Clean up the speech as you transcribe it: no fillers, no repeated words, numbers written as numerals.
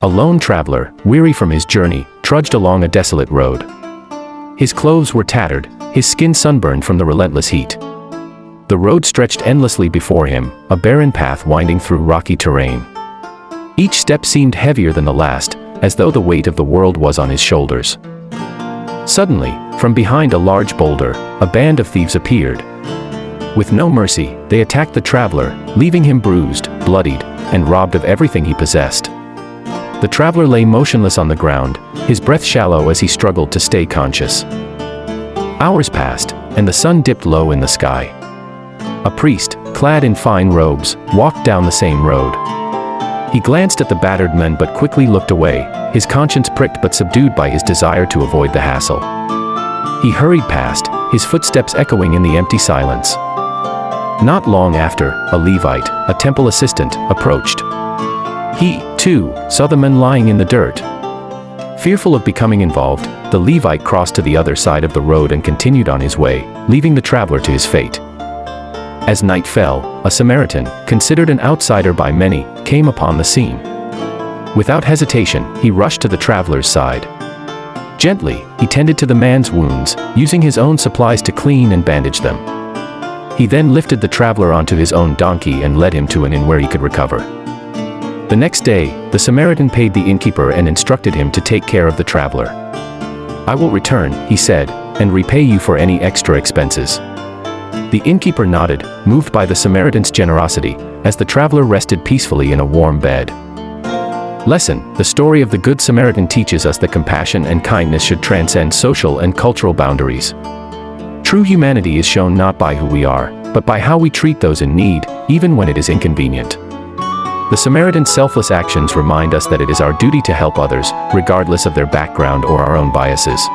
A lone traveler, weary from his journey, trudged along a desolate road. His clothes were tattered, his skin sunburned from the relentless heat. The road stretched endlessly before him, a barren path winding through rocky terrain. Each step seemed heavier than the last, as though the weight of the world was on his shoulders. Suddenly, from behind a large boulder, a band of thieves appeared. With no mercy, they attacked the traveler, leaving him bruised, bloodied, and robbed of everything he possessed. The traveler lay motionless on the ground, his breath shallow as he struggled to stay conscious. Hours passed, and the sun dipped low in the sky. A priest, clad in fine robes, walked down the same road. He glanced at the battered men but quickly looked away, his conscience pricked but subdued by his desire to avoid the hassle. He hurried past, his footsteps echoing in the empty silence. Not long after, a Levite, a temple assistant, approached. He, too, saw the men lying in the dirt. Fearful of becoming involved, the Levite crossed to the other side of the road and continued on his way, leaving the traveler to his fate. As night fell, a Samaritan, considered an outsider by many, came upon the scene. Without hesitation, he rushed to the traveler's side. Gently, he tended to the man's wounds, using his own supplies to clean and bandage them. He then lifted the traveler onto his own donkey and led him to an inn where he could recover. The next day, the Samaritan paid the innkeeper and instructed him to take care of the traveler. "I will return," he said, "and repay you for any extra expenses." The innkeeper nodded, moved by the Samaritan's generosity, as the traveler rested peacefully in a warm bed. Lesson: the story of the Good Samaritan teaches us that compassion and kindness should transcend social and cultural boundaries. True humanity is shown not by who we are, but by how we treat those in need, even when it is inconvenient. The Samaritan's selfless actions remind us that it is our duty to help others, regardless of their background or our own biases.